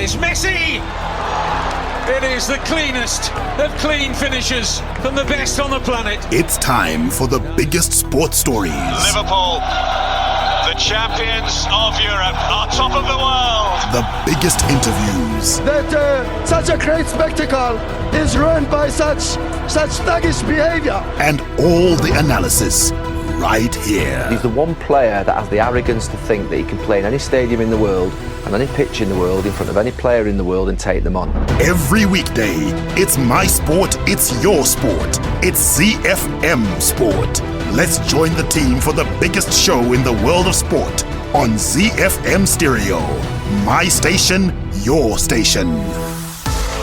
It's Messi! It is the cleanest of clean finishes from the best on the planet. It's time for the biggest sports stories. Liverpool, the champions of Europe, are top of the world. The biggest interviews. That such a great spectacle is ruined by such thuggish behavior. And all the analysis right here. He's the one player that has the arrogance to think that he can play in any stadium in the world and any pitch in the world in front of any player in the world and take them on. Every weekday, it's my sport, it's your sport. It's ZiFM Sport. Let's join the team for the biggest show in the world of sport on ZiFM Stereo. My station, your station.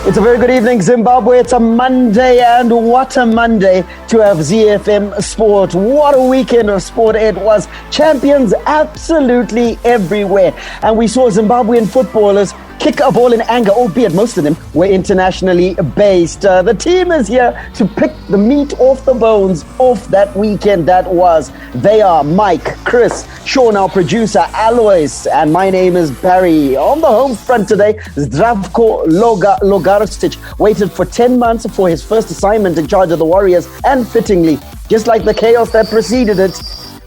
It's a very good evening, Zimbabwe. It's a Monday, and what a Monday to have ZiFM Sport. What a weekend of sport it was. Champions absolutely everywhere. And we saw Zimbabwean footballers kick a ball in anger, albeit most of them were internationally based. The team is here to pick the meat off the bones of that weekend that was. They are Mike, Chris, Sean, our producer, Alois, and my name is Barry. On the home front today, Zdravko Logarosic waited for 10 months for his first assignment in charge of the Warriors, and fittingly, just like the chaos that preceded it,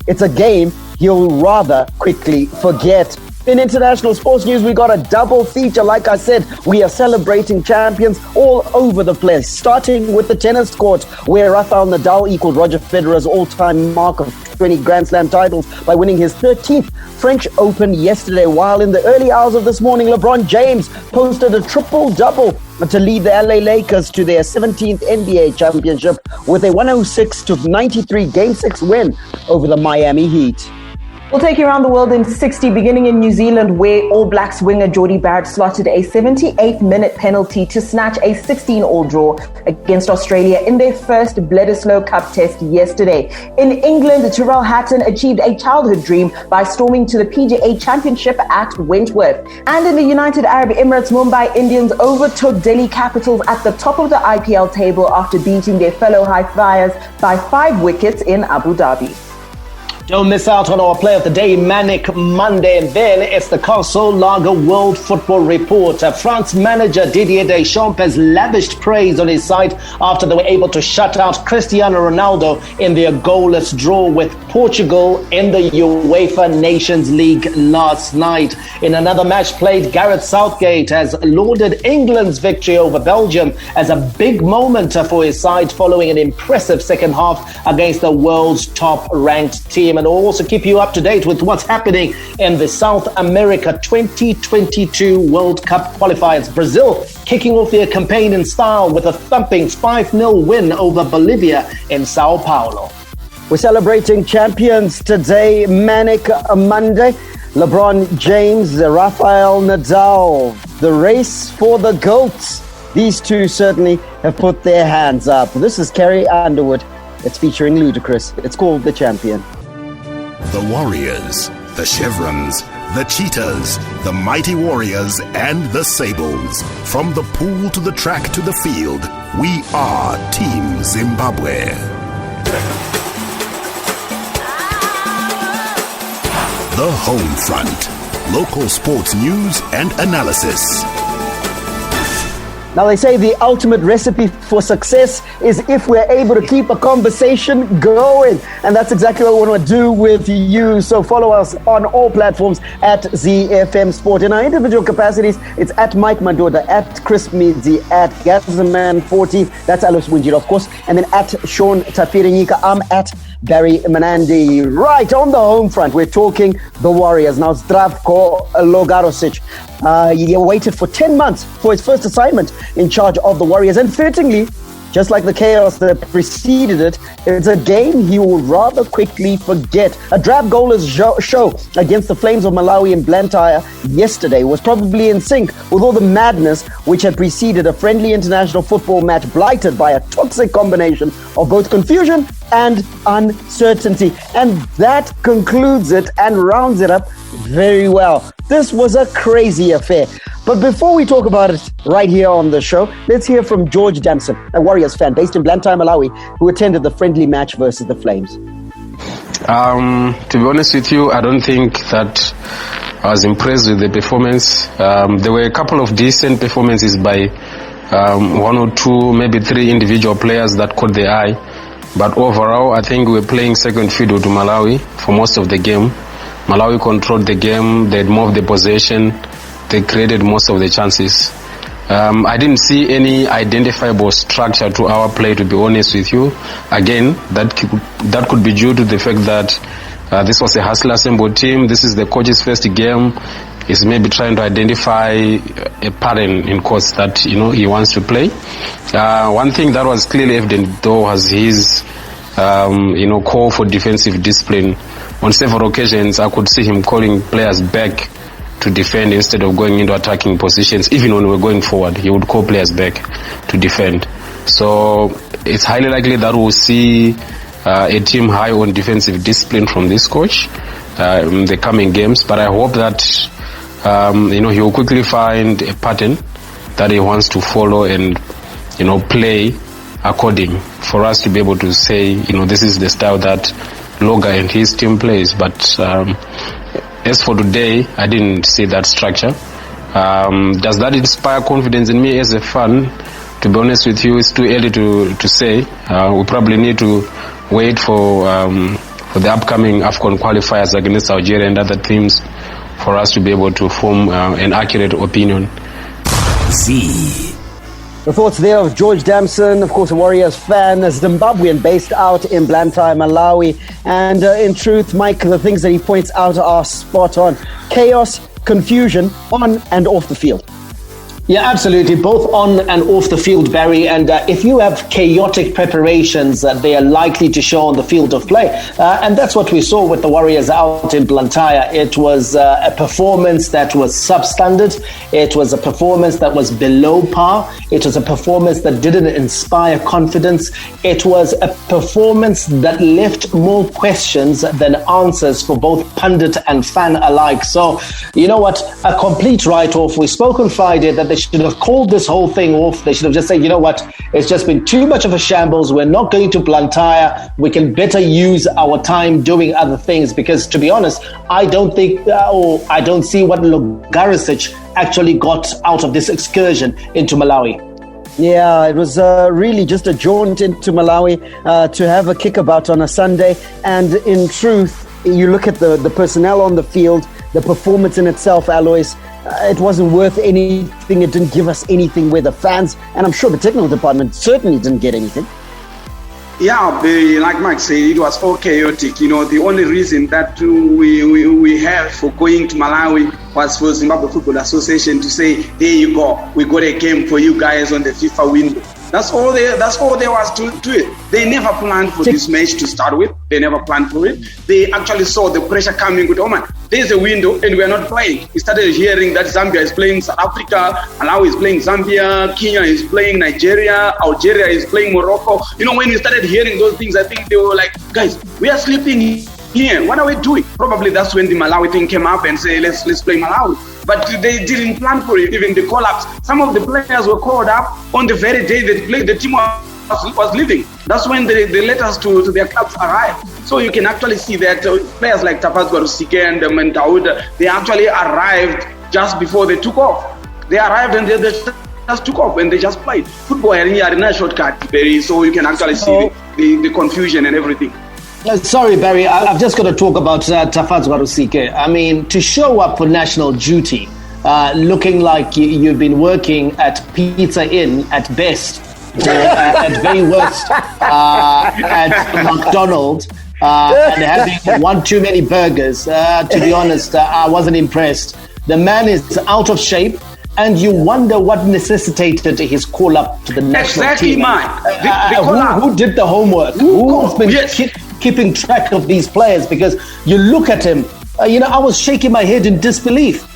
it's a game he'll rather quickly forget. In international sports news, we got a double feature. Like I said, we are celebrating champions all over the place, starting with the tennis court, where Rafael Nadal equaled Roger Federer's all-time mark of 20 Grand Slam titles by winning his 13th French Open yesterday, while in the early hours of this morning, LeBron James posted a triple-double to lead the LA Lakers to their 17th NBA championship with a 106-93 Game 6 win over the Miami Heat. We'll take you around the world in 60, beginning in New Zealand, where All Blacks winger Jordie Barrett slotted a 78-minute penalty to snatch a 16-all draw against Australia in their first Bledisloe Cup test yesterday. In England, Tyrrell Hatton achieved a childhood dream by storming to the PGA Championship at Wentworth. And in the United Arab Emirates, Mumbai Indians overtook Delhi Capitals at the top of the IPL table after beating their fellow high flyers by 5 wickets in Abu Dhabi. Don't miss out on our Play of the Day Manic Monday. And then it's the Castle Lager World Football Report. France manager Didier Deschamps has lavished praise on his side after they were able to shut out Cristiano Ronaldo in their goalless draw with Portugal in the UEFA Nations League last night. In another match played, Gareth Southgate has lauded England's victory over Belgium as a big moment for his side following an impressive second half against the world's top-ranked team. And we'll also keep you up to date with what's happening in the South America 2022 World Cup qualifiers. Brazil kicking off their campaign in style with a thumping 5-0 win over Bolivia in Sao Paulo. We're celebrating champions today, Manic Monday. LeBron James, Rafael Nadal, the race for the GOATs. These two certainly have put their hands up. This is Carrie Underwood. It's featuring Ludacris. It's called The Champion. The Warriors, the Chevrons, the Cheetahs, the Mighty Warriors, and the Sables. From the pool to the track to the field, we are Team Zimbabwe. The Home Front. Local sports news and analysis. Now, they say the ultimate recipe for success is if we're able to keep a conversation going. And that's exactly what we want to do with you. So follow us on all platforms at ZiFM Sport. In our individual capacities, it's at Mike Madoda, at Chris Midzi, at Gazman40. That's Alois Winjira, of course. And then at Sean Tafirinika. I'm at Barry Manandi. Right, on the home front, we're talking the Warriors. Now, Zdravko Logarosic. He waited for 10 months for his first assignment in charge of the Warriors. And fittingly, just like the chaos that preceded it, it's a game he will rather quickly forget. A drab goalless show against the Flames of Malawi in Blantyre yesterday was probably in sync with all the madness which had preceded a friendly international football match blighted by a toxic combination of both confusion and uncertainty. And that concludes it and rounds it up very well. This was a crazy affair. But before we talk about it right here on the show, let's hear from George Damson, a Warriors fan based in Blantyre, Malawi, who attended the friendly match versus the Flames. To be honest with you, I don't think that I was impressed with the performance. There were a couple of decent performances by one or two, maybe three individual players that caught the eye. But overall, I think we were playing second fiddle to Malawi for most of the game. Malawi controlled the game, they had more of the possession, they created most of the chances. I didn't see any identifiable structure to our play, to be honest with you. Again, that could be due to the fact that this was a hustler assembled team. This is the coach's first game. He's maybe trying to identify a pattern in course that he wants to play. One thing that was clearly evident though was his call for defensive discipline. On several occasions, I could see him calling players back to defend instead of going into attacking positions. Even when we're going forward, he would call players back to defend. So it's highly likely that we'll see a team high on defensive discipline from this coach in the coming games. But I hope that he will quickly find a pattern that he wants to follow and play according for us to be able to say this is the style that Loga and his team plays. But as for today, I didn't see that structure. Does that inspire confidence in me as a fan? To be honest with you, it's too early to say. We probably need to wait for the upcoming AFCON qualifiers against Algeria and other teams for us to be able to form an accurate opinion. The thoughts there of George Damson, of course a Warriors fan, a Zimbabwean based out in Blantyre, Malawi. And in truth, Mike, the things that he points out are spot on. Chaos, confusion on and off the field. Yeah, absolutely. Both on and off the field, Barry. And if you have chaotic preparations, they are likely to show on the field of play. And that's what we saw with the Warriors out in Blantyre. It was a performance that was substandard. It was a performance that was below par. It was a performance that didn't inspire confidence. It was a performance that left more questions than answers for both pundit and fan alike. So, you know what? A complete write-off. We spoke on Friday that they should have called this whole thing off. They should have just said, you know what, it's just been too much of a shambles. We're not going to Blantyre. We can better use our time doing other things, because to be honest, I don't think I don't see what Logarisic actually got out of this excursion into Malawi. Yeah, it was really just a jaunt into Malawi to have a kickabout on a Sunday. And in truth, you look at the personnel on the field, the performance in itself, Alois, it wasn't worth anything. It didn't give us anything where the fans, and I'm sure the technical department certainly didn't get anything. Yeah, like Mike said, it was all chaotic. The only reason that we have for going to Malawi was for Zimbabwe Football Association to say, there you go, we got a game for you guys on the FIFA window. That's all there was to it. They never planned for this match to start with. They never planned for it. They actually saw the pressure coming with, oh man, there's a window and we're not playing. We started hearing that Zambia is playing South Africa, Malawi is playing Zambia, Kenya is playing Nigeria, Algeria is playing Morocco. When we started hearing those things, I think they were like, guys, we are sleeping here. What are we doing? Probably that's when the Malawi thing came up and say, let's play Malawi. But they didn't plan for it. Even the collapse, some of the players were called up on the very day they played. The team was leaving. That's when the letters to their clubs arrived. So you can actually see that players like Tafaz Garusike and Daoud, they actually arrived just before they took off. They arrived and they just took off and they just played. Football had a shortcut, Barry, so you can actually see the confusion and everything. Sorry, Barry, I've just got to talk about Tafaz Garusike. I mean, to show up for national duty, looking like you've been working at Pizza Inn at best, or at very worst at McDonald's, and having one too many burgers. To be honest, I wasn't impressed. The man is out of shape, and you wonder what necessitated his call up to the national team. Who did the homework? Who's been keeping track of these players? Because you look at him, I was shaking my head in disbelief.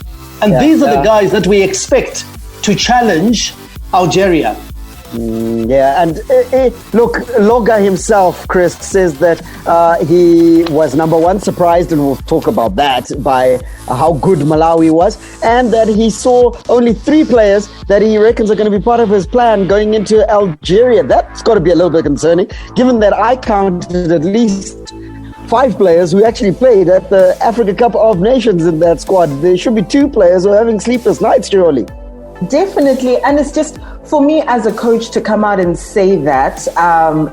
And these are the guys that we expect to challenge Algeria. And look, Loga himself, Chris, says that he was, number one, surprised, and we'll talk about that, by how good Malawi was, and that he saw only 3 players that he reckons are going to be part of his plan going into Algeria. That's got to be a little bit concerning, given that I counted at least 5 players who actually played at the Africa Cup of Nations in that squad. There should be 2 players who are having sleepless nights, surely. Definitely. And it's just, for me as a coach to come out and say that,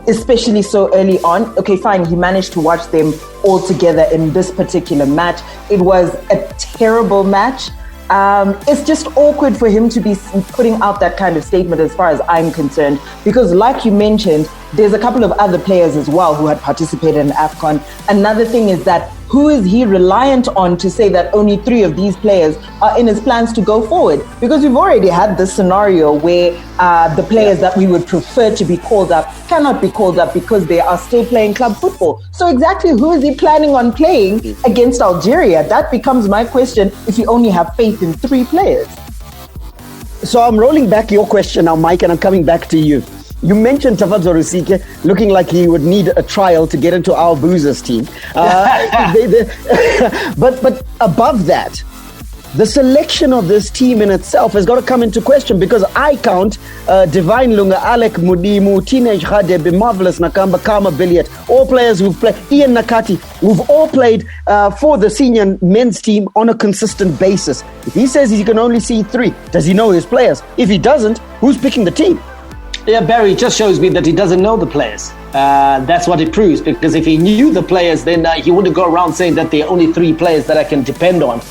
especially so early on, okay, fine, he managed to watch them all together in this particular match. It was a terrible match. It's just awkward for him to be putting out that kind of statement as far as I'm concerned, because like you mentioned, there's a couple of other players as well who had participated in AFCON. Another thing is that who is he reliant on to say that only 3 of these players are in his plans to go forward? Because we've already had this scenario where the players that we would prefer to be called up cannot be called up because they are still playing club football. So exactly who is he planning on playing against Algeria? That becomes my question if you only have faith in 3 players. So I'm rolling back your question now, Mike, and I'm coming back to you. You mentioned Tafadzo Rusike looking like he would need a trial to get into our Boozers team. But above that, the selection of this team in itself has got to come into question, because I count Divine Lunga, Alec Mudimu, Teenage Khadebe, Marvelous Nakamba, Karma Billiot, all players who've played, Ian Nakati, who've all played for the senior men's team on a consistent basis. If he says he can only see 3, does he know his players? If he doesn't, who's picking the team? Yeah, Barry, just shows me that he doesn't know the players. That's what it proves, because if he knew the players, then he wouldn't go around saying that there are only 3 players that I can depend on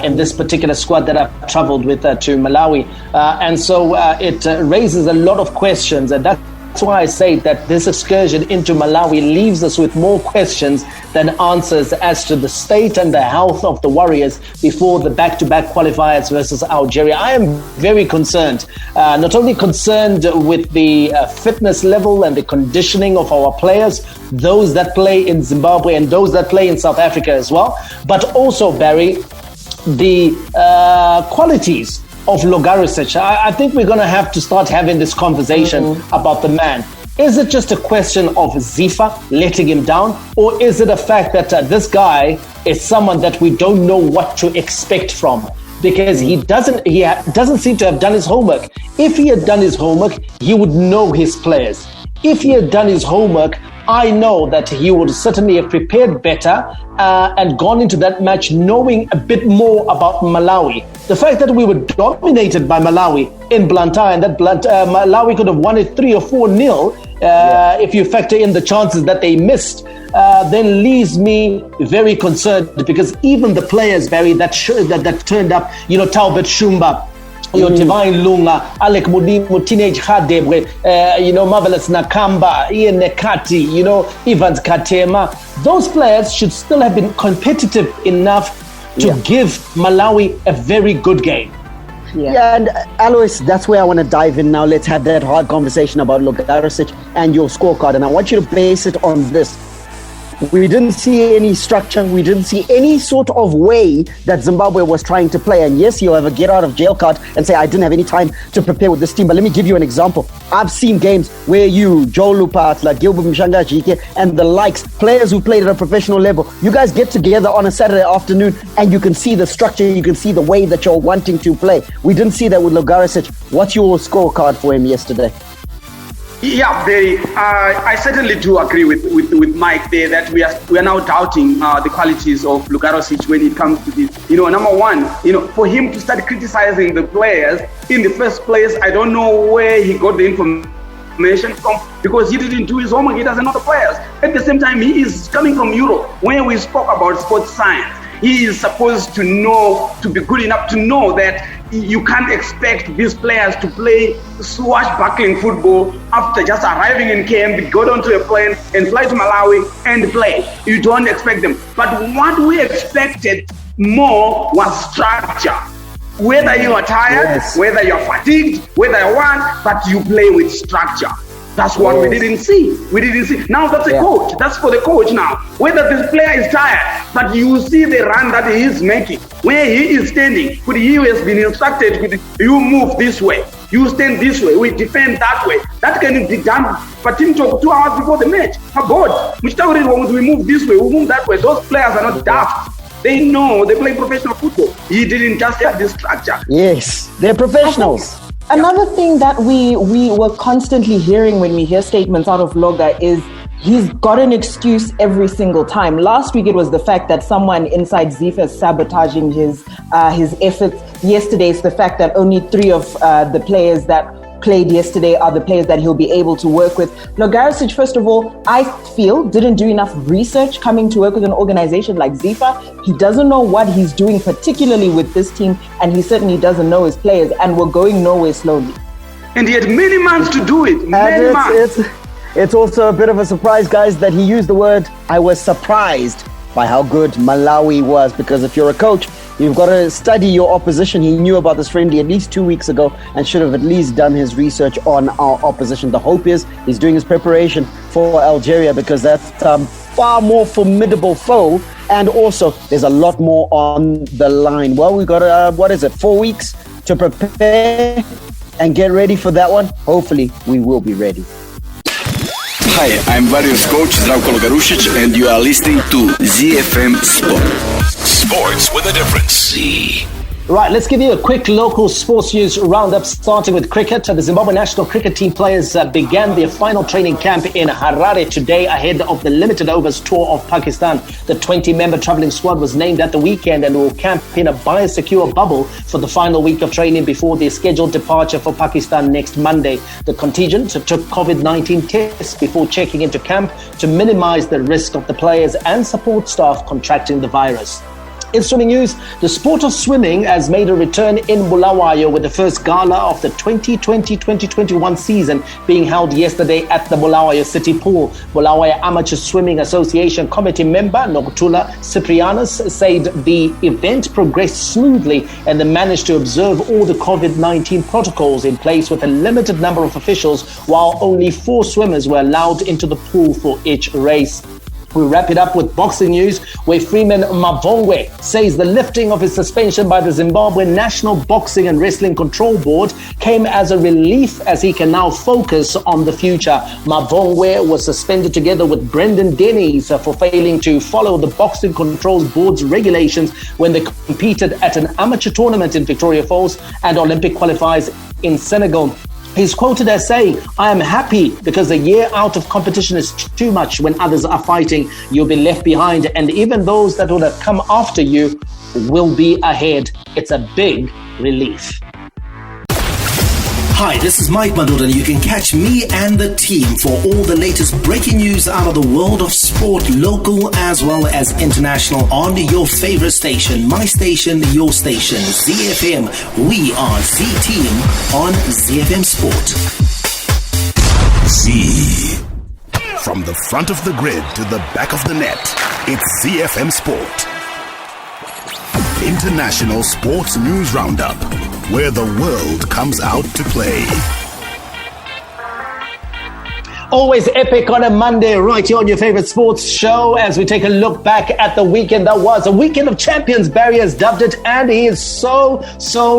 in this particular squad that I've traveled with to Malawi. And so it raises a lot of questions, and that's why I say that this excursion into Malawi leaves us with more questions than answers as to the state and the health of the Warriors before the back-to-back qualifiers versus Algeria. I am very concerned, not only concerned with the fitness level and the conditioning of our players, those that play in Zimbabwe and those that play in South Africa as well, but also, Barry, the qualities of Logarisic. I think we're going to have to start having this conversation about the man. Is it just a question of Zifa letting him down, or is it a fact that this guy is someone that we don't know what to expect from? Because he doesn't seem to have done his homework. If he had done his homework, he would know his players. If he had done his homework, I know that he would certainly have prepared better and gone into that match knowing a bit more about Malawi. The fact that we were dominated by Malawi in Blantyre, and that Malawi could have won it 3 or 4-0 if you factor in the chances that they missed, then leaves me very concerned, because even the players, Barry, that turned up, Talbot Shumba, Divine Lunga, Alec Mudimu, Teenage Khadebe, Marvelous Nakamba, Ian Nekati, Evans Katema. Those players should still have been competitive enough to give Malawi a very good game. Yeah, and Alois, that's where I want to dive in now. Let's have that hard conversation about Logarisic and your scorecard. And I want you to base it on this. We didn't see any structure. We didn't see any sort of way that Zimbabwe was trying to play. And yes, you'll have a get out of jail card and say, I didn't have any time to prepare with this team. But let me give you an example. I've seen games where you, Joe Lupatla, Gilbert Mshangajike, and the likes, players who played at a professional level, you guys get together on a Saturday afternoon and you can see the structure, you can see the way that you're wanting to play. We didn't see that with Logarisic. What's your scorecard for him yesterday? Yeah, I certainly do agree with Mike there that we are now doubting the qualities of Logarisic when it comes to this. Number one, for him to start criticizing the players in the first place, I don't know where he got the information from, because he didn't do his homework. He doesn't know the players. At the same time, he is coming from Europe, where we spoke about sports science. He is supposed to be good enough to know that you can't expect these players to play swashbuckling football after just arriving in camp, go down to a plane and fly to Malawi and play. You don't expect them. But what we expected more was structure. Whether you are tired, whether you're fatigued, whether you want, but you play with structure. That's what we didn't see. Now that's a coach. That's for the coach now. Whether this player is tired, but you see the run that he is making, where he is standing, but he has been instructed, you move this way, you stand this way, we defend that way. That can be done. But team talk 2 hours before the match. About we move this way, we move that way. Those players are not daft. They know, they play professional football. He didn't just have this structure. Yes, they're professionals. Another thing that we were constantly hearing when we hear statements out of Loga is he's got an excuse every single time. Last week it was the fact that someone inside ZiFM is sabotaging his efforts. Yesterday it's the fact that only 3 of the players that played yesterday are the players that he'll be able to work with. Logaricic, first of all, I feel didn't do enough research coming to work with an organization like ZiFM. He doesn't know what he's doing, particularly with this team, and he certainly doesn't know his players, and we're going nowhere slowly. And he had many months to do it. Many months. It's also a bit of a surprise, guys, that he used the word, I was surprised by how good Malawi was, because if you're a coach, you've got to study your opposition. He knew about this friendly at least 2 weeks ago and should have at least done his research on our opposition. The hope is he's doing his preparation for Algeria, because that's far more formidable foe, and also there's a lot more on the line. Well, we've got 4 weeks to prepare and get ready for that one. Hopefully we will be ready. Hi, I'm Warriors coach Zdravko Logarušić, and you are listening to ZiFM Sport. Sports with a difference. Right, let's give you a quick local sports news roundup, starting with cricket. The Zimbabwe national cricket team players began their final training camp in Harare today ahead of the limited overs tour of Pakistan. The 20-member travelling squad was named at the weekend and will camp in a biosecure bubble for the final week of training before their scheduled departure for Pakistan next Monday. The contingent took COVID-19 tests before checking into camp to minimise the risk of the players and support staff contracting the virus. In swimming news, the sport of swimming has made a return in Bulawayo, with the first gala of the 2020-2021 season being held yesterday at the Bulawayo City Pool. Bulawayo Amateur Swimming Association committee member Nokutula Ciprianus said the event progressed smoothly and they managed to observe all the COVID-19 protocols in place with a limited number of officials, while only 4 swimmers were allowed into the pool for each race. We wrap it up with boxing news, where Freeman Mavongwe says the lifting of his suspension by the Zimbabwe National Boxing and Wrestling Control Board came as a relief, as he can now focus on the future. Mavongwe was suspended together with Brendan Dennis for failing to follow the Boxing Control Board's regulations when they competed at an amateur tournament in Victoria Falls and Olympic qualifiers in Senegal. He's quoted as saying, "I am happy because a year out of competition is too much. When others are fighting, you'll be left behind, and even those that would have come after you will be ahead. It's a big relief." Hi, this is Mike Madura, and you can catch me and the team for all the latest breaking news out of the world of sport, local as well as international, on your favorite station, my station, your station, ZiFM. We are Z-Team on ZiFM Sport. Z. From the front of the grid to the back of the net, it's ZiFM Sport. International Sports News Roundup, where the world comes out to play. Always epic on a Monday, right here on your favorite sports show, as we take a look back at the weekend that was. A weekend of champions, Barry has dubbed it, and he is so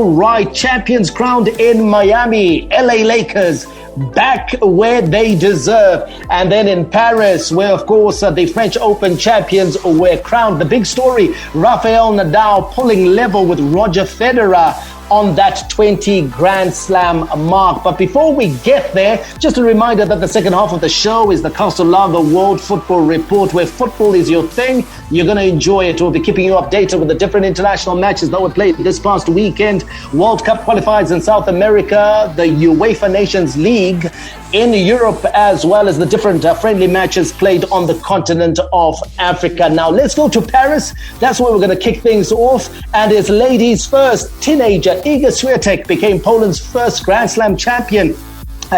right. Champions crowned in Miami, LA Lakers back where they deserve. And then in Paris, where of course the French Open champions were crowned. The big story, Rafael Nadal pulling level with Roger Federer on that 20 Grand Slam mark. But before we get there, just a reminder that the second half of the show is the Castle Lager World Football Report, where football is your thing. You're going to enjoy it. We'll be keeping you updated with the different international matches that were played this past weekend. World Cup qualifiers in South America, the UEFA Nations League in Europe, as well as the different friendly matches played on the continent of Africa. Now let's go to Paris. That's where we're going to kick things off. And it's ladies first. Teenager Iga Swiatek became Poland's first Grand Slam champion.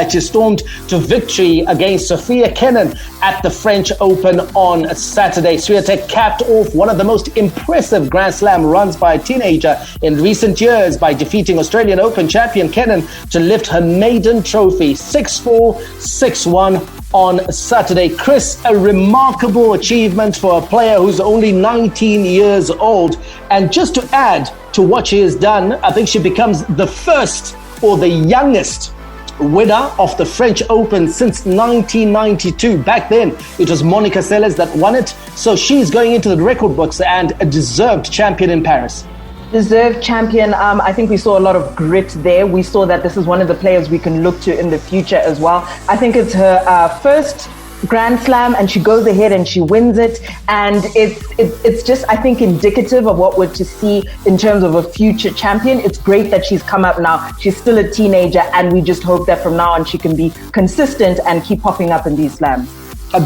She stormed to victory against Sofia Kenin at the French Open on Saturday. Swiatek capped off one of the most impressive Grand Slam runs by a teenager in recent years by defeating Australian Open champion Kenin to lift her maiden trophy 6-4, 6-1 on Saturday. Chris, a remarkable achievement for a player who's only 19 years old. And just to add to what she has done, I think she becomes the first or the youngest winner of the French Open since 1992. Back then, it was Monica Seles that won it. So she's going into the record books and a deserved champion in Paris. Deserved champion. I think we saw a lot of grit there. We saw that this is one of the players we can look to in the future as well. I think it's her first Grand Slam and she goes ahead and she wins it. And it's just, I think, indicative of what we're to see in terms of a future champion. It's great that she's come up now. She's still a teenager, and we just hope that from now on she can be consistent and keep popping up in these slams.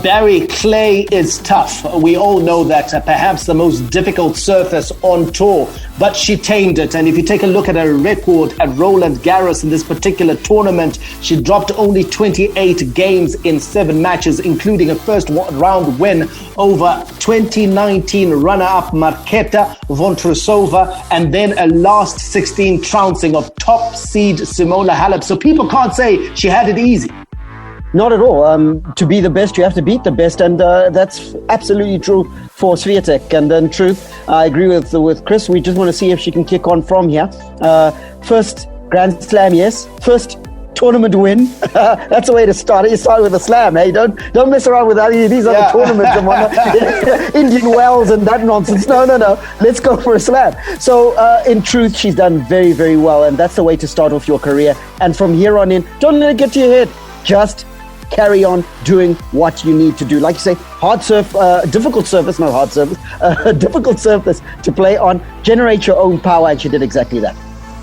Barry, clay is tough. We all know that, perhaps the most difficult surface on tour, but she tamed it. And if you take a look at her record at Roland Garros in this particular tournament, she dropped only 28 games in 7 matches, including a first round win over 2019 runner-up Marketa Vondrousova, and then a last 16 trouncing of top seed Simona Halep. So people can't say she had it easy. Not at all. To be the best, you have to beat the best, and that's absolutely true for Swiatek. And in truth, I agree with Chris. We just want to see if she can kick on from here. First Grand Slam, yes. First tournament win. That's the way to start it. You start with a slam, hey? Don't mess around with these other tournaments and whatnot. Indian Wells and that nonsense. No. Let's go for a slam. So in truth, she's done very, very well, and that's the way to start off your career. And from here on in, don't let it get to your head. Just carry on doing what you need to do. Like you say, difficult surface to play on. Generate your own power, and she did exactly that.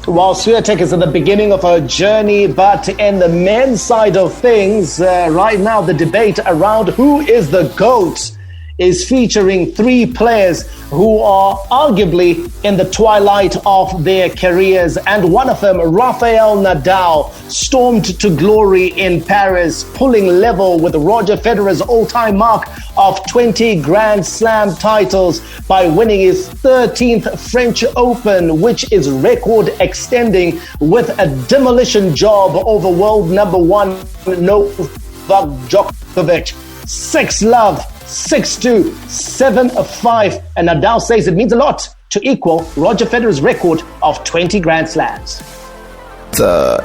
While Swiatek is at the beginning of her journey, but in the men's side of things, right now the debate around who is the GOAT is featuring 3 players who are arguably in the twilight of their careers. And one of them, Rafael Nadal, stormed to glory in Paris, pulling level with Roger Federer's all-time mark of 20 Grand Slam titles by winning his 13th French Open, which is record extending, with a demolition job over world number 1 Novak Djokovic. 6-love, 6-2, 7-5, and Nadal says it means a lot to equal Roger Federer's record of 20 Grand Slams.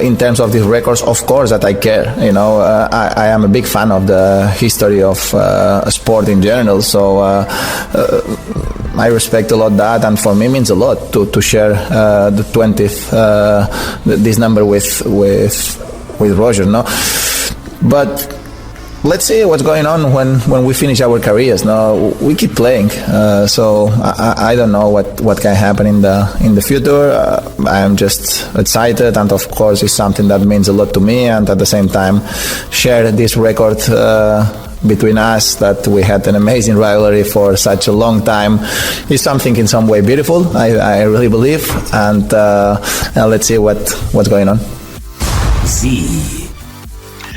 In terms of these records, of course that I care. I am a big fan of the history of sport in general, so I respect a lot that, and for me it means a lot to share the 20th this number with Roger, no? But let's see what's going on when we finish our careers. Now we keep playing, so I don't know what can happen in the future. I am just excited, and of course it's something that means a lot to me, and at the same time share this record between us, that we had an amazing rivalry for such a long time, is something in some way beautiful. I really believe, and let's see what's going on.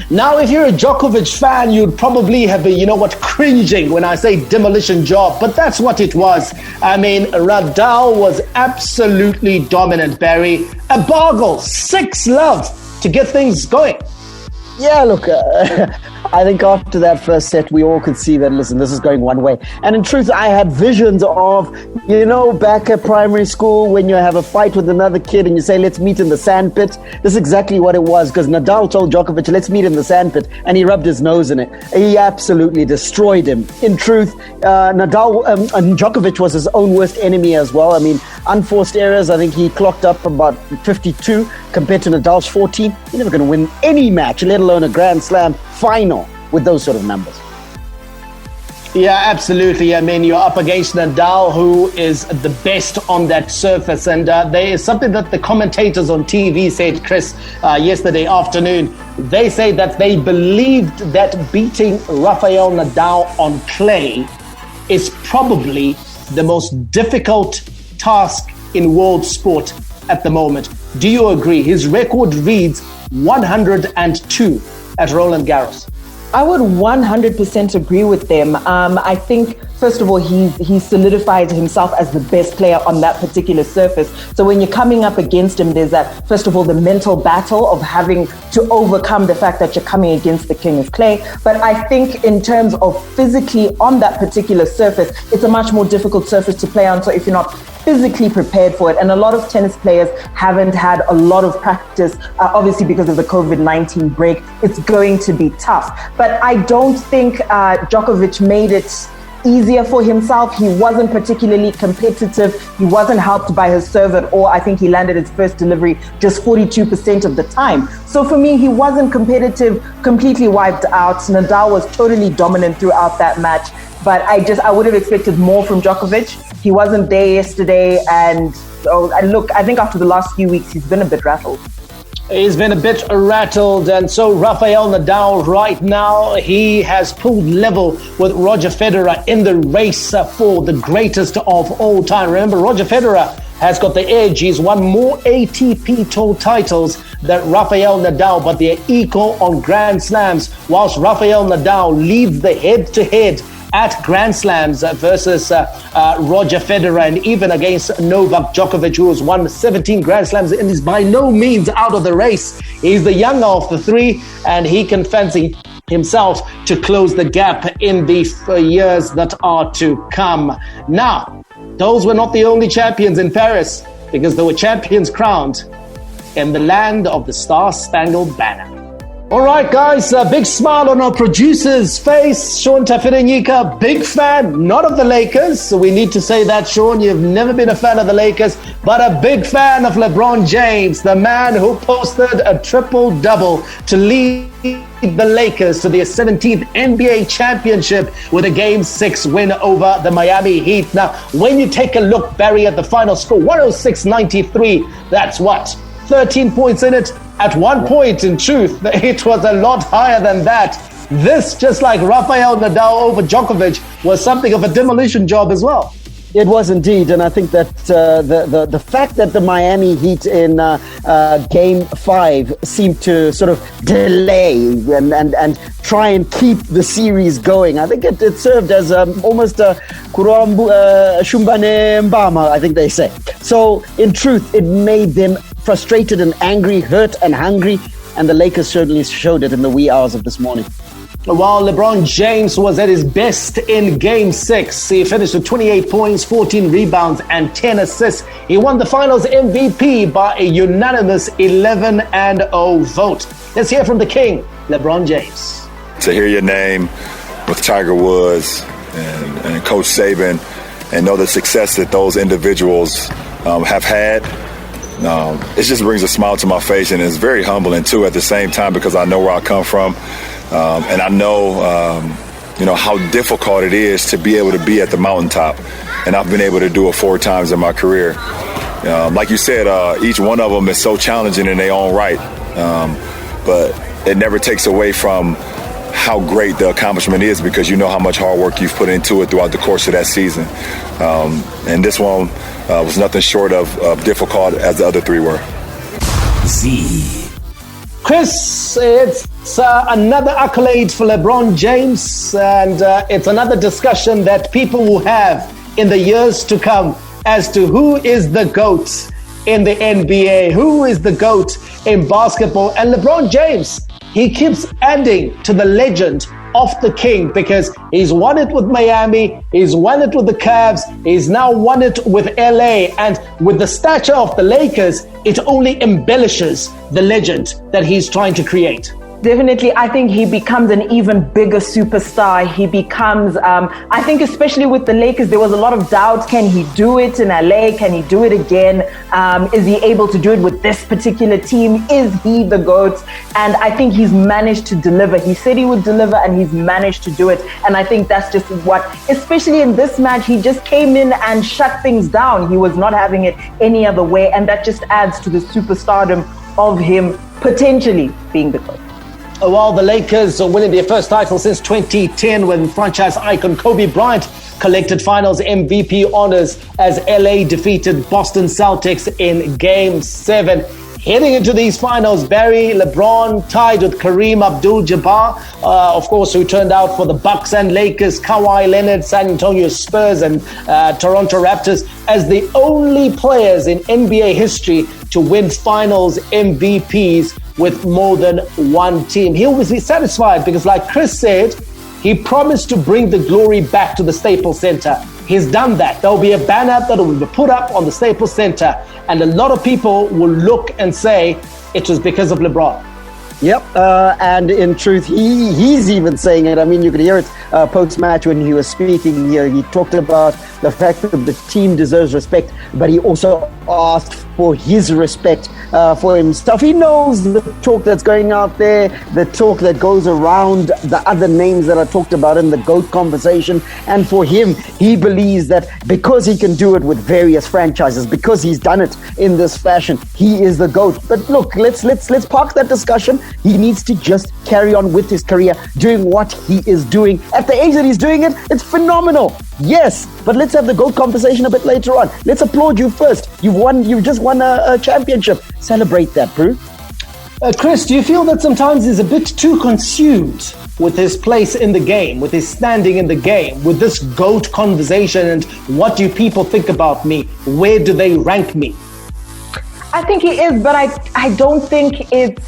Now, if you're a Djokovic fan, you'd probably have been, cringing when I say demolition job, but that's what it was. I mean, Nadal was absolutely dominant, Barry. A boggle, 6-love to get things going. Yeah, look, I think after that first set, we all could see that, listen, this is going one way. And in truth, I had visions of, back at primary school when you have a fight with another kid and you say, let's meet in the sandpit. This is exactly what it was, because Nadal told Djokovic, let's meet in the sandpit, and he rubbed his nose in it. He absolutely destroyed him. In truth, Nadal and Djokovic was his own worst enemy as well. I mean, unforced errors, I think he clocked up about 52 compared to Nadal's 14. You're never going to win any match, let alone a Grand Slam final with those sort of numbers. Yeah, absolutely. I mean, you're up against Nadal, who is the best on that surface. And there is something that the commentators on TV said, Chris, yesterday afternoon. They say that they believed that beating Rafael Nadal on clay is probably the most difficult task in world sport at the moment. Do you agree? His record reads 102 at Roland Garros. I would 100% agree with them. I think, first of all, he solidified himself as the best player on that particular surface. So when you're coming up against him, there's that, first of all, the mental battle of having to overcome the fact that you're coming against the king of clay. But I think in terms of physically on that particular surface, it's a much more difficult surface to play on. So if you're not physically prepared for it, and a lot of tennis players haven't had a lot of practice, obviously because of the COVID-19 break, it's going to be tough. But I don't think Djokovic made it easier for himself. He wasn't particularly competitive. He wasn't helped by his serve at all. I think he landed his first delivery just 42% of the time. So for me, he wasn't competitive, completely wiped out. Nadal was totally dominant throughout that match. But I would have expected more from Djokovic. He wasn't there yesterday. And look, I think after the last few weeks, he's been a bit rattled. He's been a bit rattled, and so Rafael Nadal right now, he has pulled level with Roger Federer in the race for the greatest of all time. Remember, Roger Federer has got the edge. He's won more ATP Tour titles than Rafael Nadal, but they're equal on Grand Slams, whilst Rafael Nadal leads the head-to-head at Grand Slams versus Roger Federer, and even against Novak Djokovic, who has won 17 Grand Slams and is by no means out of the race. He's the younger of the three, and he can fancy himself to close the gap in the years that are to come. Now, those were not the only champions in Paris, because there were champions crowned in the land of the Star-Spangled Banner. All right, guys, a big smile on our producer's face. Sean Tafirenyika, big fan, not of the Lakers. So we need to say that, Sean, you've never been a fan of the Lakers, but a big fan of LeBron James, the man who posted a triple-double to lead the Lakers to their 17th NBA championship with a Game 6 win over the Miami Heat. Now, when you take a look, Barry, at the final score, 106-93, that's what? 13 points in it. At one point, in truth, it was a lot higher than that. This, just like Rafael Nadal over Djokovic, was something of a demolition job as well. It was indeed, and I think that the fact that the Miami Heat in Game 5 seemed to sort of delay and try and keep the series going, I think it served as almost a Shumbane Mbama, I think they say. So, in truth, it made them frustrated and angry, hurt and hungry, and the Lakers certainly showed it in the wee hours of this morning. While LeBron James was at his best in Game 6, he finished with 28 points, 14 rebounds, and 10 assists. He won the Finals MVP by a unanimous 11-0 vote. Let's hear from the King, LeBron James. To hear your name with Tiger Woods and Coach Saban, and know the success that those individuals have had, it just brings a smile to my face, and it's very humbling too at the same time, because I know where I come from. And I know, how difficult it is to be able to be at the mountaintop. And I've been able to do it 4 times in my career. Like you said, each one of them is so challenging in their own right. But it never takes away from how great the accomplishment is, because you know how much hard work you've put into it throughout the course of that season. And this one was nothing short of difficult as the other 3 were. Chris, it's another accolade for LeBron James, and it's another discussion that people will have in the years to come as to who is the GOAT in the NBA, who is the GOAT in basketball. And LeBron James, he keeps adding to the legend of the King, because he's won it with Miami, he's won it with the Cavs, he's now won it with LA, and with the stature of the Lakers, it only embellishes the legend that he's trying to create. Definitely, I think he becomes an even bigger superstar. He becomes, I think especially with the Lakers, there was a lot of doubt. Can he do it in LA? Can he do it again? Is he able to do it with this particular team? Is he the GOAT? And I think he's managed to deliver. He said he would deliver, and he's managed to do it. And I think that's just what, especially in this match, he just came in and shut things down. He was not having it any other way. And that just adds to the superstardom of him potentially being the GOAT. While the Lakers are winning their first title since 2010, when franchise icon Kobe Bryant collected Finals MVP honors as LA defeated Boston Celtics in Game 7. Heading into these finals, Barry, LeBron tied with Kareem Abdul-Jabbar, of course, who turned out for the Bucks and Lakers, Kawhi Leonard, San Antonio Spurs, and Toronto Raptors as the only players in NBA history to win Finals MVPs with more than one team. He'll be satisfied because, like Chris said, he promised to bring the glory back to the Staples Center. He's done that. There'll be a banner that will be put up on the Staples Center, and a lot of people will look and say it was because of LeBron. Yep, and in truth, he's even saying it. I mean, you could hear it post-match when he was speaking here. He talked about the fact that the team deserves respect, but he also asked for his respect for himself. He knows the talk that's going out there, the talk that goes around the other names that are talked about in the GOAT conversation. And for him, he believes that because he can do it with various franchises, because he's done it in this fashion, he is the GOAT. But look, let's park that discussion. He needs to just carry on with his career, doing what he is doing. At the age that he's doing it, it's phenomenal. Yes, but let's have the GOAT conversation a bit later on. Let's applaud you first. You've just won a championship. Celebrate that, Brew. Chris, do you feel that sometimes he's a bit too consumed with his place in the game, with his standing in the game, with this GOAT conversation and what do people think about me? Where do they rank me? I think he is, but I don't think it's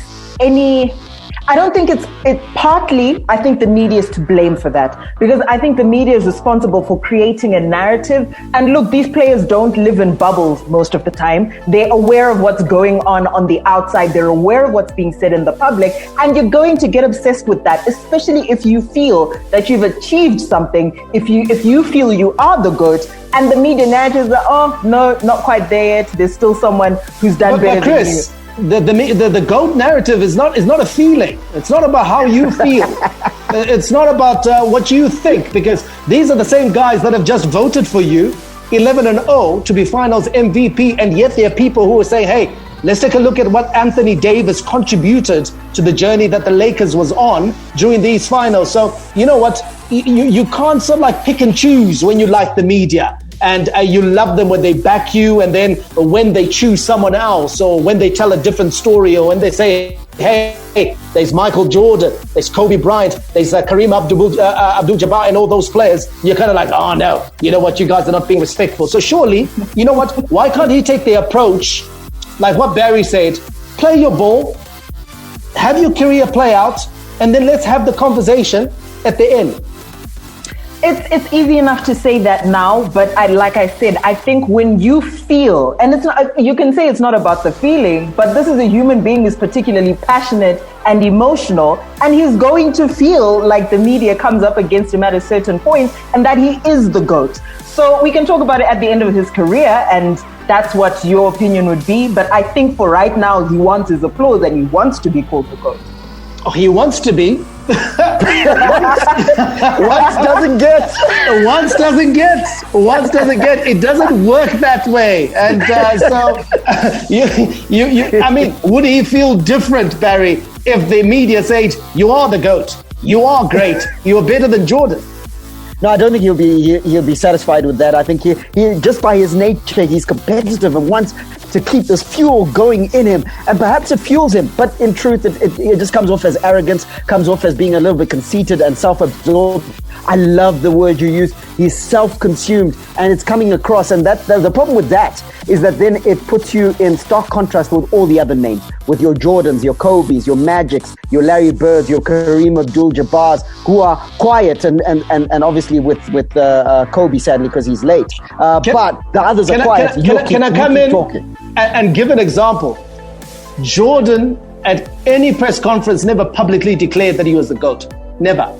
partly, I think the media is to blame for that, because I think the media is responsible for creating a narrative. And look, these players don't live in bubbles most of the time. They're aware of what's going on the outside. They're aware of what's being said in the public. And you're going to get obsessed with that, especially if you feel that you've achieved something, if you feel you are the GOAT. And the media narrative is like, oh, no, not quite there yet. There's still someone who's done better than you. The GOAT narrative is not a feeling. It's not about how you feel. It's not about what you think, because these are the same guys that have just voted for you 11-0 to be finals MVP, and yet there are people who are saying, hey, let's take a look at what Anthony Davis contributed to the journey that the Lakers was on during these finals. So you know what? You can't sort of like pick and choose when you like the media. And you love them when they back you, and then when they choose someone else, or when they tell a different story, or when they say, hey, there's Michael Jordan, there's Kobe Bryant, there's Kareem Abdul-Jabbar and all those players, you're kind of like, oh no, you know what, you guys are not being respectful. So surely, you know what, why can't he take the approach, like what Barry said, play your ball, have your career play out, and then let's have the conversation at the end. It's easy enough to say that now, but like I said, I think when you feel, and it's not, you can say it's not about the feeling, but this is a human being who's particularly passionate and emotional, and he's going to feel like the media comes up against him at a certain point, and that he is the GOAT. So we can talk about it at the end of his career, and that's what your opinion would be. But I think for right now, he wants his applause and he wants to be called the GOAT. Oh, he wants to be. Once doesn't get. It doesn't work that way. And I mean, would he feel different, Barry, if the media said, you are the GOAT, you are great, you are better than Jordan? No, I don't think he'll be satisfied with that. I think he just by his nature, he's competitive and wants to keep this fuel going in him, and perhaps it fuels him, but in truth it just comes off as arrogance, comes off as being a little bit conceited and self-absorbed. I love the word you use. He's self-consumed, and it's coming across, and that the problem with that is that then it puts you in stark contrast with all the other names, with your Jordans, your Kobes, your Magics, your Larry Birds, your Kareem Abdul-Jabbars, who are quiet, and obviously with Kobe, sadly, because he's late. But the others are quiet. Can I come in talking and give an example? Jordan, at any press conference, never publicly declared that he was the GOAT. Never.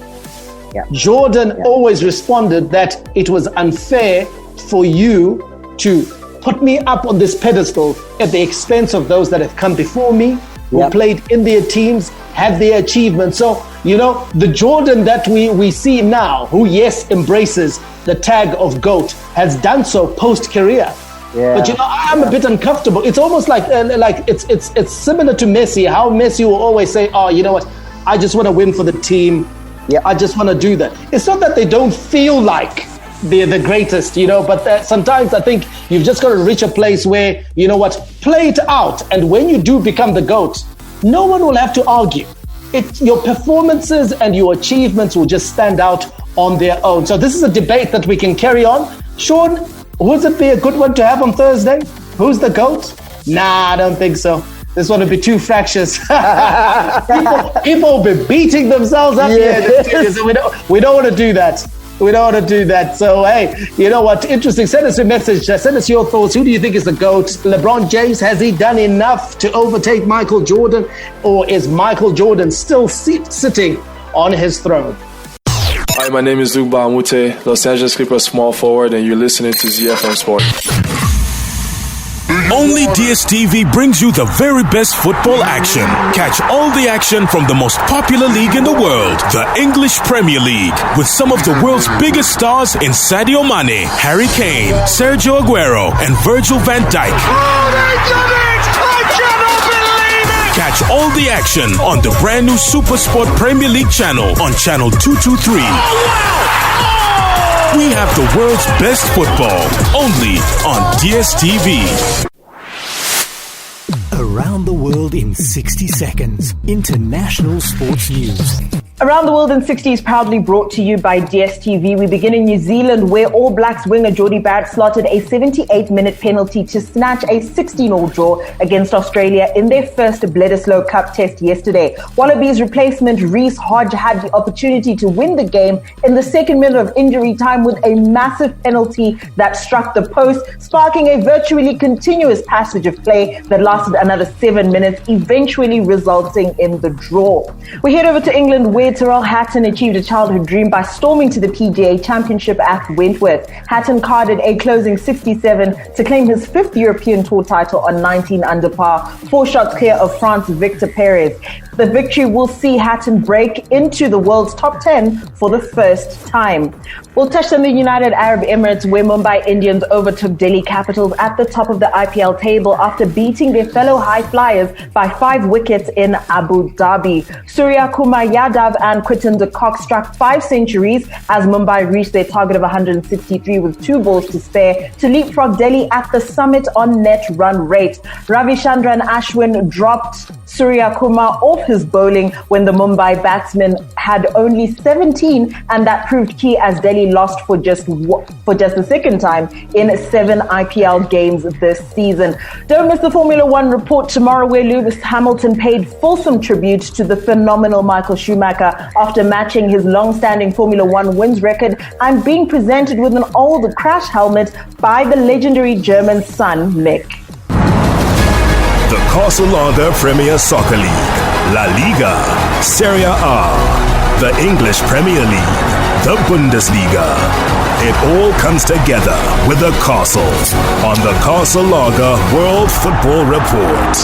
Yeah. Jordan always responded that it was unfair for you to put me up on this pedestal at the expense of those that have come before me, who played in their teams, had their achievements. So, you know, the Jordan that we see now, who, yes, embraces the tag of GOAT, has done so post-career. Yeah. But, you know, I'm a bit uncomfortable. It's almost like it's similar to Messi, how Messi will always say, oh, you know what, I just want to win for the team. Yeah, I just want to do that. It's not that they don't feel like they're the greatest, you know, but sometimes I think you've just got to reach a place where, you know what, play it out. And when you do become the GOAT, no one will have to argue. Your performances and your achievements will just stand out on their own. So this is a debate that we can carry on. Sean, would it be a good one to have on Thursday? Who's the GOAT? Nah, I don't think so. This one would be too fractious. People will be beating themselves up here. So we don't want to do that. We don't want to do that. So, hey, you know what? Interesting. Send us a message. Send us your thoughts. Who do you think is the GOAT? LeBron James, has he done enough to overtake Michael Jordan? Or is Michael Jordan still sitting on his throne? Hi, my name is Luke Bahamute, Los Angeles Clippers small forward, and you're listening to ZiFM Sport. Only DSTV brings you the very best football action. Catch all the action from the most popular league in the world, the English Premier League, with some of the world's biggest stars in Sadio Mane, Harry Kane, Sergio Aguero, and Virgil van Dijk. Oh, they did it! I cannot believe it! Catch all the action on the brand new SuperSport Premier League channel on channel 223. Oh, wow! We have the world's best football, only on DSTV. Around the world in 60 seconds. International sports news. Around the World in 60 is proudly brought to you by DSTV. We begin in New Zealand, where All Blacks winger Jordie Barrett slotted a 78-minute penalty to snatch a 16-all draw against Australia in their first Bledisloe Cup test yesterday. Wallabies replacement Reece Hodge had the opportunity to win the game in the second minute of injury time with a massive penalty that struck the post, sparking a virtually continuous passage of play that lasted another 7 minutes, eventually resulting in the draw. We head over to England, where Tyrrell Hatton achieved a childhood dream by storming to the PGA Championship at Wentworth. Hatton carded a closing 67 to claim his 5th European Tour title on 19 under par, 4 shots clear of France's Victor Perez. The victory will see Hatton break into the world's top 10 for the first time. We'll touch on the United Arab Emirates, where Mumbai Indians overtook Delhi Capitals at the top of the IPL table after beating their fellow high flyers by 5 wickets in Abu Dhabi. Surya Kumar Yadav and Quinton de Kock struck 5 centuries as Mumbai reached their target of 163 with 2 balls to spare to leapfrog Delhi at the summit on net run rate. Ravichandran Ashwin dropped Surya Kumar off his bowling when the Mumbai batsman had only 17, and that proved key as Delhi lost for just the second time in 7 IPL games this season. Don't miss the Formula One report tomorrow, where Lewis Hamilton paid fulsome tribute to the phenomenal Michael Schumacher after matching his long-standing Formula One wins record and being presented with an old crash helmet by the legendary German son Mick. The Castle Premier Soccer League, La Liga, Serie A, the English Premier League, the Bundesliga. It all comes together with the Castle on the Castle Lager World Football Report.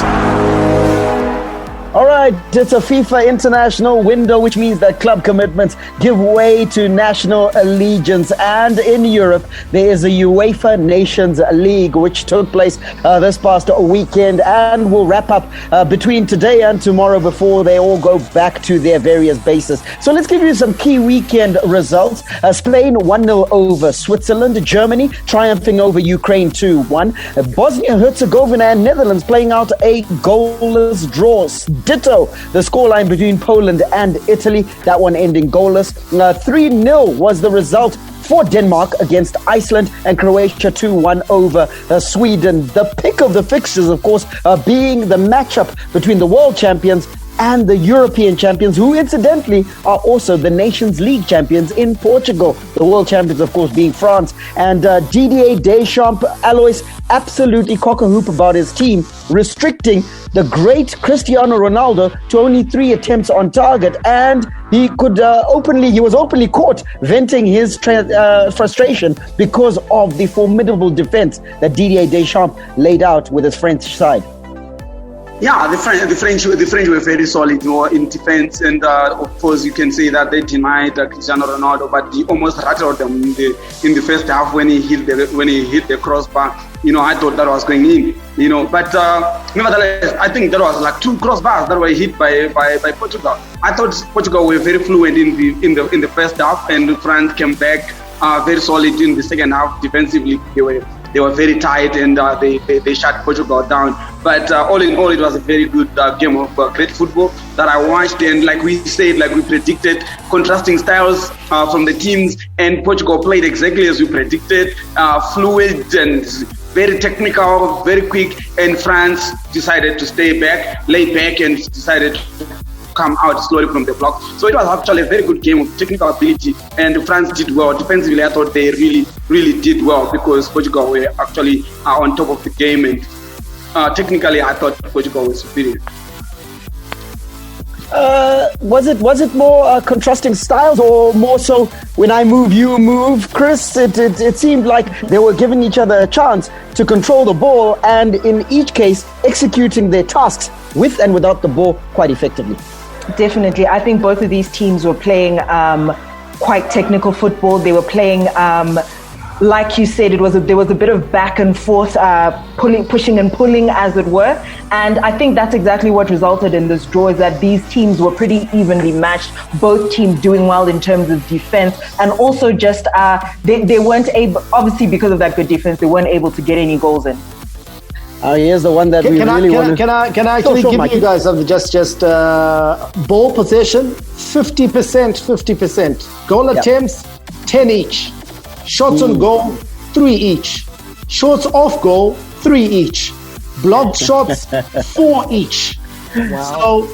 All right, it's a FIFA international window, which means that club commitments give way to national allegiance. And in Europe, there is a UEFA Nations League, which took place this past weekend and will wrap up between today and tomorrow before they all go back to their various bases. So let's give you some key weekend results. Spain 1-0 over Switzerland. Germany triumphing over Ukraine 2-1. Bosnia-Herzegovina and Netherlands playing out a goalless draw. Ditto the scoreline between Poland and Italy, that one ending goalless. 3-0 was the result for Denmark against Iceland, and Croatia 2-1 over Sweden. The pick of the fixtures, of course, being the matchup between the world champions and the European champions, who incidentally are also the Nations League champions in Portugal. The world champions, of course, being France. And Didier Deschamps, Alois, absolutely cock-a-hoop about his team, restricting the great Cristiano Ronaldo to only 3 attempts on target. And he was openly caught venting his frustration because of the formidable defense that Didier Deschamps laid out with his French side. Yeah, the French were very solid, in defense, and of course you can say that they denied Cristiano Ronaldo, but he almost rattled them in the first half when he hit the crossbar. I thought that was going in. But nevertheless, I think there was like 2 crossbars that were hit by Portugal. I thought Portugal were very fluent in the first half, and France came back very solid in the second half. Defensively, they were very tight, and they shut Portugal down. But all in all, it was a very good game of great football that I watched. And like we said, like we predicted, contrasting styles from the teams, and Portugal played exactly as we predicted, fluid and very technical, very quick. And France decided to lay back, and decided to come out slowly from the block. So it was actually a very good game of technical ability, and France did well. Defensively, I thought they really did well because Portugal were actually on top of the game, and technically I thought Portugal was superior. Was it more contrasting styles, or more so when I move, you move, Chris? It seemed like they were giving each other a chance to control the ball, and in each case executing their tasks with and without the ball quite effectively. Definitely. I think both of these teams were playing quite technical football. They were playing, like you said, there was a bit of back and forth, pushing and pulling, as it were. And I think that's exactly what resulted in this draw, is that these teams were pretty evenly matched. Both teams doing well in terms of defense, and also just they weren't able, obviously because of that good defense, they weren't able to get any goals in. Here's the one that Can I actually give you guys just ball possession 50%. Goal attempts 10 each. Shots on goal 3 each. Shots off goal 3 each. Blocked shots 4 each. Wow. So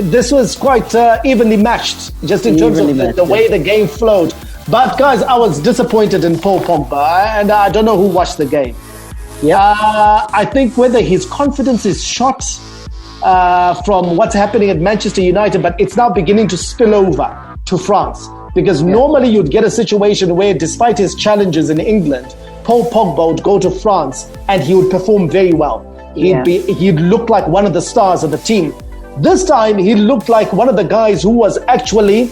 this was quite evenly matched, just in terms of the way the game flowed. But guys, I was disappointed in Paul Pogba, and I don't know who watched the game. I think whether his confidence is shot from what's happening at Manchester United, but it's now beginning to spill over to France. Because normally you'd get a situation where, despite his challenges in England, Paul Pogba would go to France and he would perform very well. He'd look like one of the stars of the team. This time he looked like one of the guys who was actually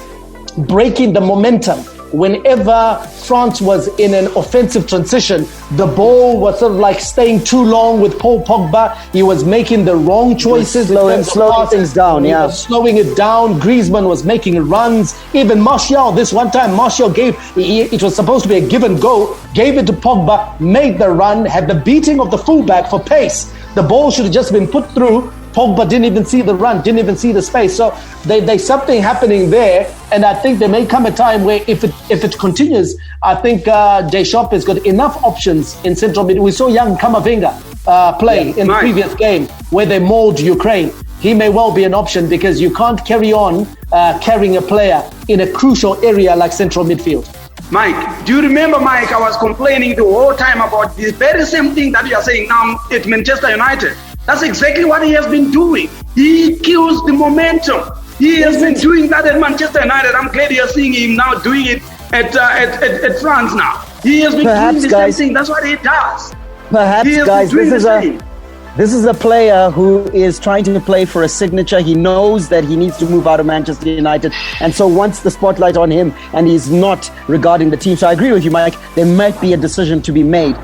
breaking the momentum. Whenever France was in an offensive transition, the ball was sort of like staying too long with Paul Pogba. He was making the wrong choices. Slowing things down, He was slowing it down. Griezmann was making runs. Even Martial, this one time, Martial it was supposed to be a give and go, gave it to Pogba, made the run, had the beating of the fullback for pace. The ball should have just been put through. Pogba didn't even see the run, didn't even see the space. So there's something happening there, and I think there may come a time where if it continues, I think Deschamps has got enough options in central mid. We saw young Kamavinga play in the previous game where they mauled Ukraine. He may well be an option, because you can't carry on carrying a player in a crucial area like central midfield. Mike, do you remember, Mike, I was complaining the whole time about this very same thing that you are saying now at Manchester United. That's exactly what he has been doing. He kills the momentum. He has been doing that at Manchester United. I'm glad you're seeing him now doing it at France now. He has been doing the same thing. That's what he does. Perhaps, guys, this is a player who is trying to play for a signature. He knows that he needs to move out of Manchester United, and so wants the spotlight on him, and he's not regarding the team. So I agree with you, Mike. There might be a decision to be made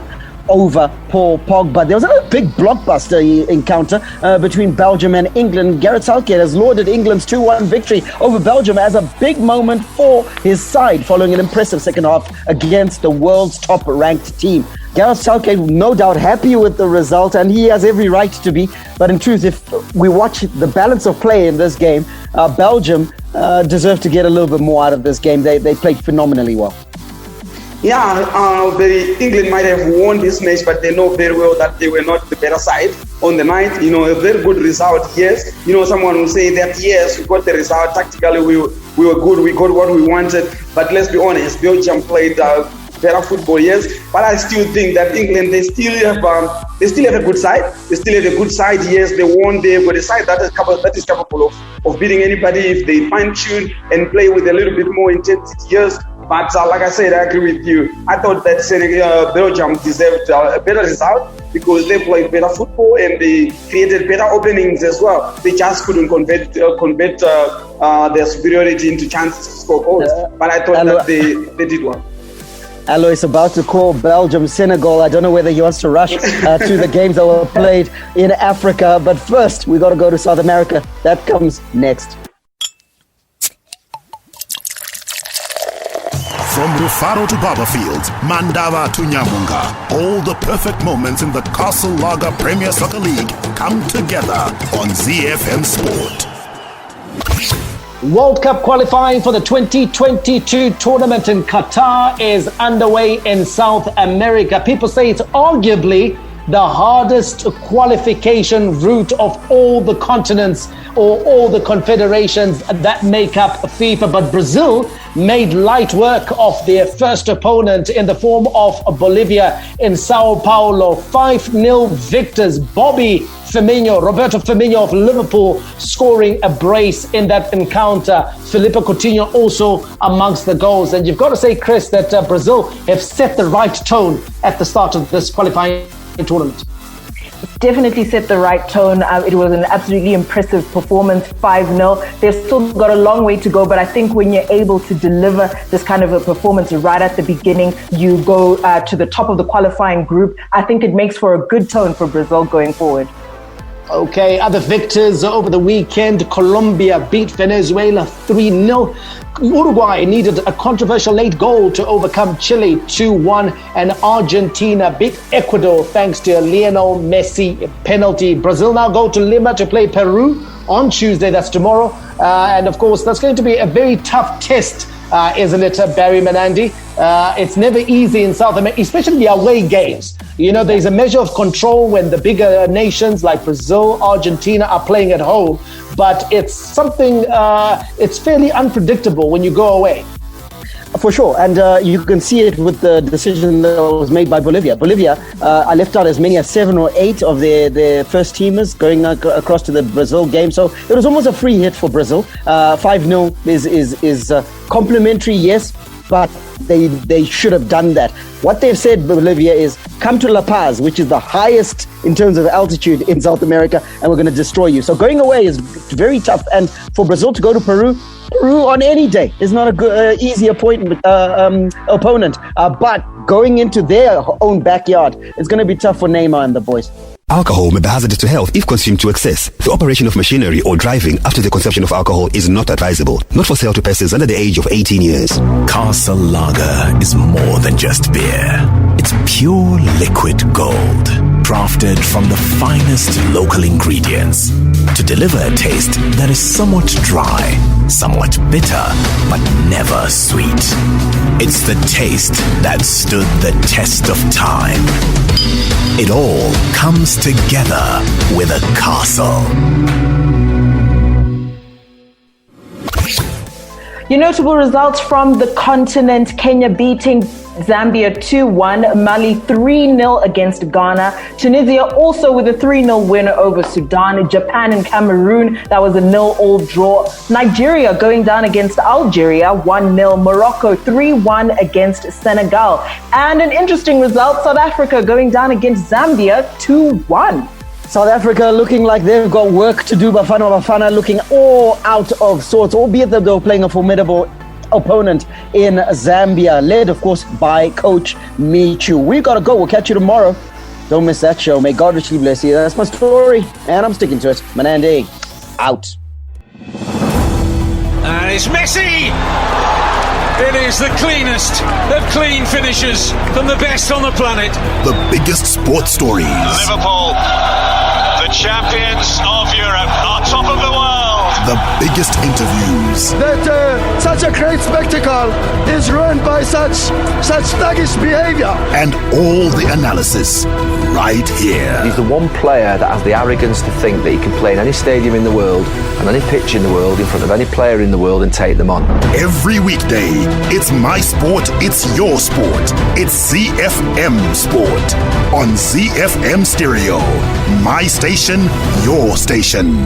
over Paul Pogba. There was a big blockbuster encounter between Belgium and England. Gareth Southgate has lauded England's 2-1 victory over Belgium as a big moment for his side, following an impressive second half against the world's top-ranked team. Gareth Southgate, no doubt, happy with the result, and he has every right to be. But in truth, if we watch the balance of play in this game, Belgium deserve to get a little bit more out of this game. They played phenomenally well. England might have won this match, but they know very well that they were not the better side on the night. A very good result, yes. Someone will say that, yes, we got the result. Tactically, we were good. We got what we wanted. But let's be honest, Belgium played better football, yes. But I still think that England, they still have a good side. They still have a good side, yes. They won. They've got a side that is capable of beating anybody if they fine-tune and play with a little bit more intensity, yes. But like I said, I agree with you. I thought that Belgium deserved a better result because they played better football and they created better openings as well. They just couldn't convert their superiority into chances to score goals. But I thought that they did well. Alois about to call Belgium Senegal. I don't know whether he wants to rush to the games that were played in Africa. But first, we got to go to South America. That comes next. From Rufaro to Barberfield, Mandava to Nyamunga, all the perfect moments in the Castle Lager Premier Soccer League come together on ZiFM Sport. World Cup qualifying for the 2022 tournament in Qatar is underway in South America. People say it's arguably the hardest qualification route of all the continents or all the confederations that make up FIFA. But Brazil made light work of their first opponent in the form of Bolivia in Sao Paulo. 5-0 victors. Roberto Firmino of Liverpool scoring a brace in that encounter. Felipe Coutinho also amongst the goals. And you've got to say, Chris, that Brazil have set the right tone at the start of this qualifying tournament. Definitely set the right tone. It was an absolutely impressive performance, 5-0. They've still got a long way to go, but I think when you're able to deliver this kind of a performance right at the beginning, you go to the top of the qualifying group. I think it makes for a good tone for Brazil going forward. Okay, other victors over the weekend. Colombia beat Venezuela 3-0. Uruguay needed a controversial late goal to overcome Chile 2-1. And Argentina beat Ecuador thanks to a Lionel Messi penalty. Brazil now go to Lima to play Peru on Tuesday. That's tomorrow. And of course, that's going to be a very tough test, isn't it, Barry Menandi? It's never easy in South America, especially the away games. You know, there's a measure of control when the bigger nations like Brazil, Argentina are playing at home, but it's something, it's fairly unpredictable when you go away. For sure, and you can see it with the decision that was made by Bolivia. Bolivia left out as many as 7 or 8 of their first teamers going across to the Brazil game, so it was almost a free hit for Brazil. 5-0 is complimentary, yes, but they should have done that. What they've said, Bolivia, is come to La Paz, which is the highest in terms of altitude in South America, and we're going to destroy you. So going away is very tough, and for Brazil to go to Peru on any day is not a good, easy opponent. But going into their own backyard, it's going to be tough for Neymar and the boys. Alcohol may be hazardous to health if consumed to excess. The operation of machinery or driving after the consumption of alcohol is not advisable. Not for sale to persons under the age of 18 years. Castle Lager is more than just beer. It's pure liquid gold, crafted from the finest local ingredients to deliver a taste that is somewhat dry, somewhat bitter, but never sweet. It's the taste that stood the test of time. It all comes together with a castle. Your notable results from the continent: Kenya beating Zambia 2-1, Mali 3-0 against Ghana, Tunisia also with a 3-0 win over Sudan, Japan and Cameroon, that was a 0-0 draw, Nigeria going down against Algeria 1-0, Morocco 3-1 against Senegal, and an interesting result, South Africa going down against Zambia 2-1. South Africa looking like they've got work to do. Bafana looking all out of sorts, albeit that they were playing a formidable opponent in Zambia, led of course by Coach Michu. We gotta go. We'll catch you tomorrow. Don't miss that show. May God richly bless you. That's my story, and I'm sticking to it. Manande, out. And it's Messi! It is the cleanest of clean finishes from the best on the planet. The biggest sports stories. Liverpool, the champions of Europe, are top of the world. The biggest interviews. That such a great spectacle is ruined by such thuggish behavior. And all the analysis right here. He's the one player that has the arrogance to think that he can play in any stadium in the world and any pitch in the world in front of any player in the world and take them on. Every weekday, it's my sport, it's your sport. It's ZiFM Sport on ZiFM Stereo. My station, your station.